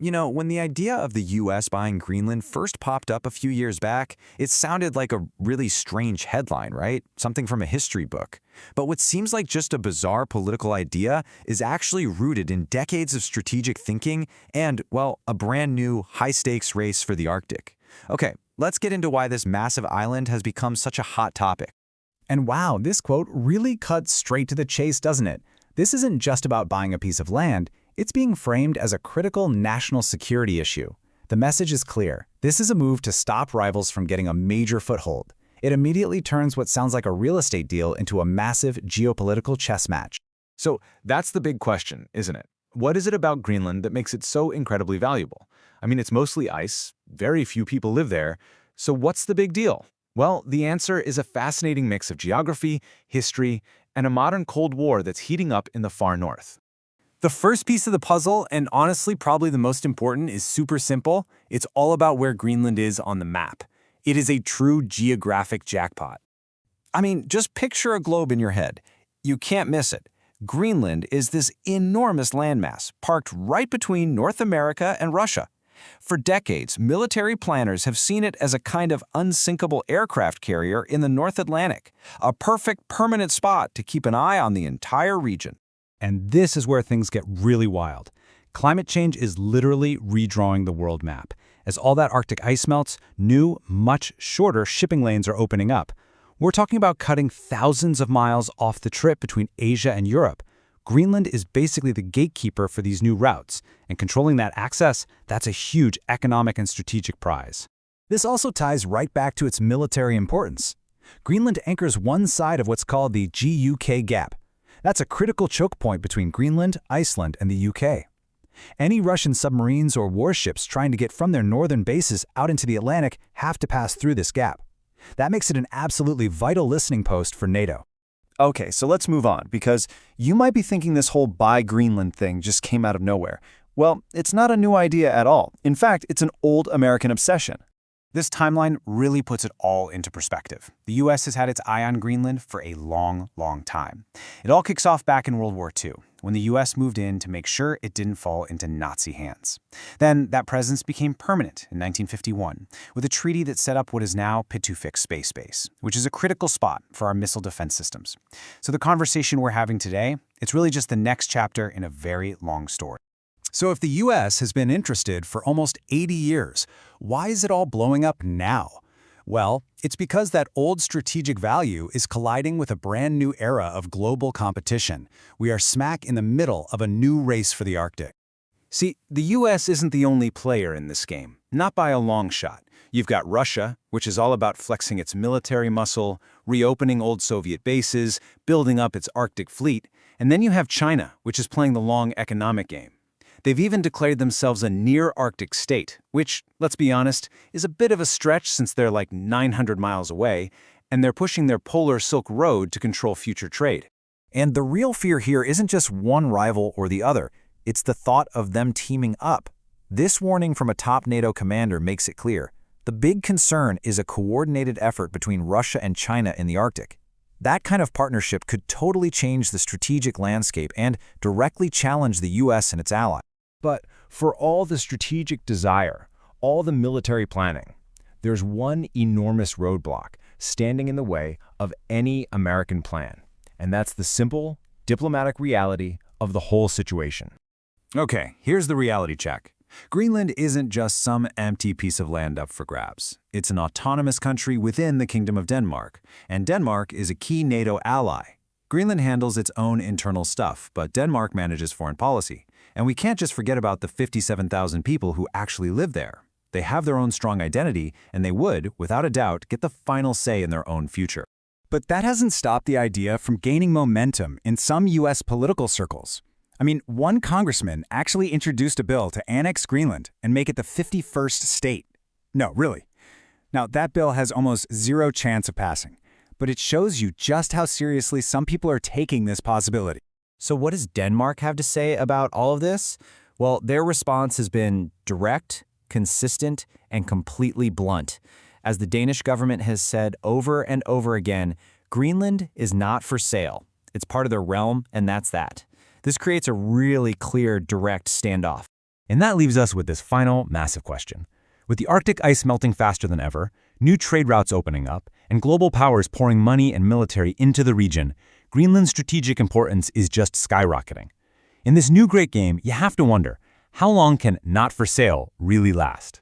When the idea of the US buying Greenland first popped up a few years back, it sounded like a really strange headline, right? Something from a history book. But what seems like just a bizarre political idea is actually rooted in decades of strategic thinking and, well, a brand new, high-stakes race for the Arctic. Okay, let's get into why this massive island has become such a hot topic. And wow, this quote really cuts straight to the chase, doesn't it? This isn't just about buying a piece of land. It's being framed as a critical national security issue. The message is clear. This is a move to stop rivals from getting a major foothold. It immediately turns what sounds like a real estate deal into a massive geopolitical chess match. So that's the big question, isn't it? What is it about Greenland that makes it so incredibly valuable? I mean, it's mostly ice, very few people live there, so what's the big deal? Well, the answer is a fascinating mix of geography, history, and a modern Cold War that's heating up in the far north. The first piece of the puzzle, and honestly probably the most important, is super simple. It's all about where Greenland is on the map. It is a true geographic jackpot. I mean, just picture a globe in your head. You can't miss it. Greenland is this enormous landmass parked right between North America and Russia. For decades, military planners have seen it as a kind of unsinkable aircraft carrier in the North Atlantic, a perfect permanent spot to keep an eye on the entire region. And this is where things get really wild. Climate change is literally redrawing the world map. As all that Arctic ice melts, new, much shorter shipping lanes are opening up. We're talking about cutting thousands of miles off the trip between Asia and Europe. Greenland is basically the gatekeeper for these new routes, and controlling that access, that's a huge economic and strategic prize. This also ties right back to its military importance. Greenland anchors one side of what's called the GUK gap. That's a critical choke point between Greenland, Iceland, and the UK. Any Russian submarines or warships trying to get from their northern bases out into the Atlantic have to pass through this gap. That makes it an absolutely vital listening post for NATO. Okay, so let's move on, because you might be thinking this whole buy Greenland thing just came out of nowhere. Well, it's not a new idea at all. In fact, it's an old American obsession. This timeline really puts it all into perspective. The US has had its eye on Greenland for a long, long time. It all kicks off back in World War II, when the US moved in to make sure it didn't fall into Nazi hands. Then that presence became permanent in 1951, with a treaty that set up what is now Pitufik Space Base, which is a critical spot for our missile defense systems. So the conversation we're having today, it's really just the next chapter in a very long story. So if the US has been interested for almost 80 years, why is it all blowing up now? Well, it's because that old strategic value is colliding with a brand new era of global competition. We are smack in the middle of a new race for the Arctic. See, the US isn't the only player in this game, not by a long shot. You've got Russia, which is all about flexing its military muscle, reopening old Soviet bases, building up its Arctic fleet, and then you have China, which is playing the long economic game. They've even declared themselves a near-Arctic state, which, let's be honest, is a bit of a stretch since they're like 900 miles away, and they're pushing their polar Silk Road to control future trade. And the real fear here isn't just one rival or the other. It's the thought of them teaming up. This warning from a top NATO commander makes it clear. The big concern is a coordinated effort between Russia and China in the Arctic. That kind of partnership could totally change the strategic landscape and directly challenge the US and its allies. But for all the strategic desire, all the military planning, there's one enormous roadblock standing in the way of any American plan, and that's the simple, diplomatic reality of the whole situation. Okay, here's the reality check. Greenland isn't just some empty piece of land up for grabs. It's an autonomous country within the Kingdom of Denmark, and Denmark is a key NATO ally. Greenland handles its own internal stuff, but Denmark manages foreign policy. And we can't just forget about the 57,000 people who actually live there. They have their own strong identity, and they would, without a doubt, get the final say in their own future. But that hasn't stopped the idea from gaining momentum in some US political circles. I mean, one congressman actually introduced a bill to annex Greenland and make it the 51st state. No, really. Now, that bill has almost zero chance of passing, but it shows you just how seriously some people are taking this possibility. So what does Denmark have to say about all of this? Well, their response has been direct, consistent, and completely blunt. As the Danish government has said over and over again, Greenland is not for sale. It's part of their realm, and that's that. This creates a really clear, direct standoff. And that leaves us with this final massive question. With the Arctic ice melting faster than ever, new trade routes opening up, and global powers pouring money and military into the region, Greenland's strategic importance is just skyrocketing. In this new great game, you have to wonder, how long can not for sale really last?